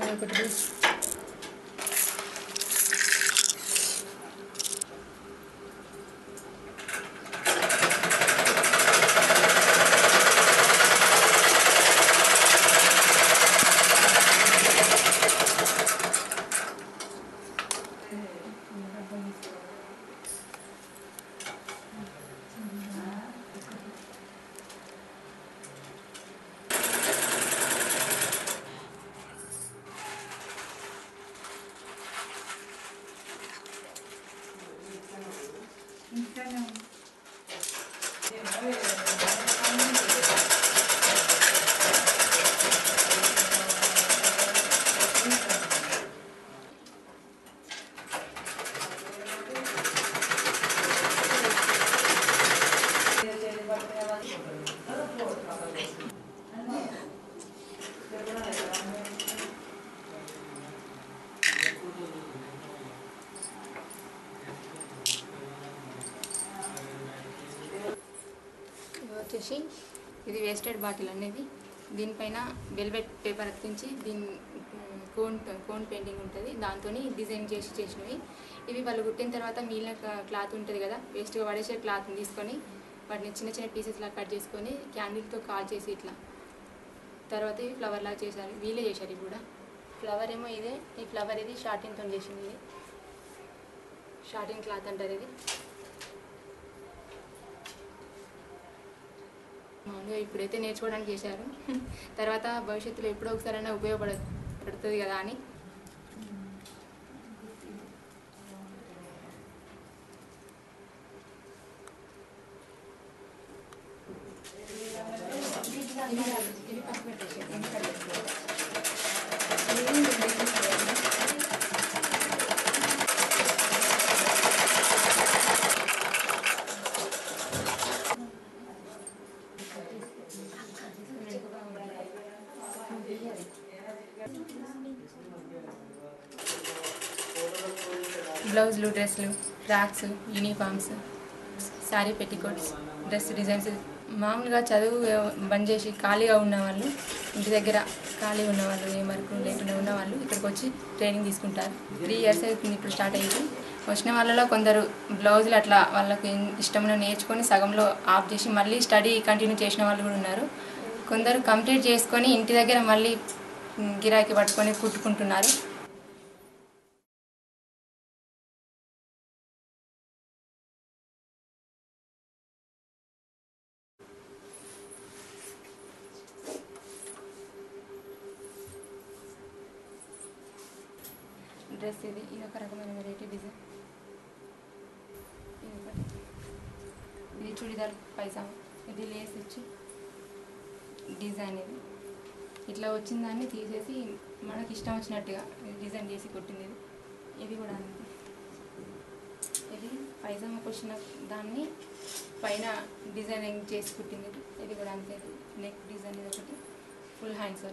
ఒకటి వచ్చేసి ఇది వేస్టెడ్ బాటిల్ అనేది దీనిపైన వెల్వెట్ పేపర్ అతికించి దీని కోన్ పెయింటింగ్ ఉంటుంది దాంతో డిజైన్ చేసినవి ఇవి వాళ్ళు కుట్టిన తర్వాత మిగిలిన క్లాత్ ఉంటుంది కదా వేస్ట్గా పడేసే క్లాత్ని తీసుకొని వాటిని చిన్న చిన్న పీసెస్లా కట్ చేసుకొని క్యాండిల్తో కాల్ చేసి ఇట్లా తర్వాత ఇవి ఫ్లవర్ లాగా చేశారు వీళ్ళే చేశారు ఇవి కూడా ఫ్లవర్ ఏమో ఇదే ఈ ఫ్లవర్ ఇది షార్టిన్తో చేసింది ఇది షార్టిన్ క్లాత్ అంటారు ఇది మామూలుగా ఇప్పుడైతే నేర్చుకోవడానికి చేశారు తర్వాత భవిష్యత్తులో ఎప్పుడో ఒకసారైనా ఉపయోగపడుతుంది కదా అని బ్లౌజులు డ్రెస్సులు frocks uniforms sari petticoats dress designs మామూలుగా చదువు బంద్ చేసి ఖాళీగా ఉన్నవాళ్ళు ఇంటి దగ్గర ఖాళీ ఉన్నవాళ్ళు ఏ వరకు లేకుండా ఉన్నవాళ్ళు ఇక్కడికి వచ్చి ట్రైనింగ్ తీసుకుంటారు 3 years అవుతుంది ఇప్పుడు స్టార్ట్ అయ్యింది వచ్చిన వాళ్ళలో కొందరు బ్లౌజులు అట్లా వాళ్ళకి ఇష్టమైన నేర్చుకొని సగంలో ఆఫ్ చేసి మళ్ళీ స్టడీ కంటిన్యూ చేసిన వాళ్ళు కూడా ఉన్నారు కొందరు కంప్లీట్ చేసుకొని ఇంటి దగ్గర మళ్ళీ గిరాకీ పట్టుకొని కుట్టుకుంటున్నారు డ్రెస్ ఇది ఒక రకమైన వెరైటీ డిజైన్ ఇది చుడిదార్ పైజామా ఇది లేస్ ఇచ్చి డిజైన్ ఇది ఇట్లా వచ్చిన దాన్ని తీసేసి మనకి ఇష్టం వచ్చినట్టుగా డిజైన్ చేసి కుట్టింది ఇది కూడా అంతే ఇది పైజామాకి వచ్చిన దాన్ని పైన డిజైనింగ్ చేసి కుట్టింది ఇది కూడా అంతే నెక్ డిజైన్ ఇది ఒకటి ఫుల్ హ్యాండ్స్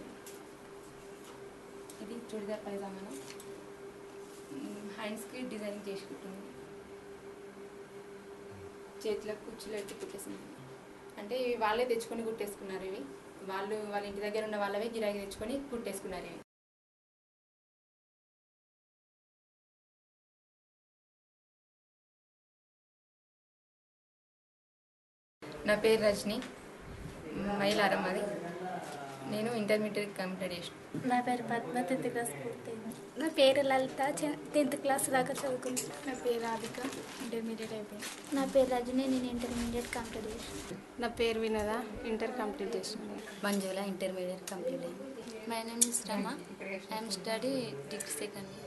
ఇది చుడిదార్ పైజామా హ్యాండ్స్కి డిజైనింగ్ చేసి కుట్టింది చేతులకు కుచ్చులు ఎట్టి కుట్టేసింది అంటే ఇవి వాళ్ళే తెచ్చుకొని కుట్టేసుకున్నారు ఇవి వాళ్ళ ఇంటి దగ్గర ఉన్న వాళ్ళవే గిరాకీ తెచ్చుకొని కుట్టేసుకున్నారు ఇవి నా పేరు రజని మైలారం అది నేను ఇంటర్మీడియట్ కంప్లీట్ చేసిన నా పేరు పద్మ 10th క్లాస్ పూర్తయింది నా పేరు లలిత 10th క్లాస్ దాకా చదువుకున్నాను నా పేరు రాధిక ఇంటర్మీడియట్ అయిపోయింది నా పేరు రజని నేను ఇంటర్మీడియట్ కంప్లీట్ చేసిన నా పేరు వినద ఇంటర్ కంప్లీట్ చేసిన మంజుల ఇంటర్మీడియట్ కంప్లీట్ అయింది My name is Rama. I am studying degree second year.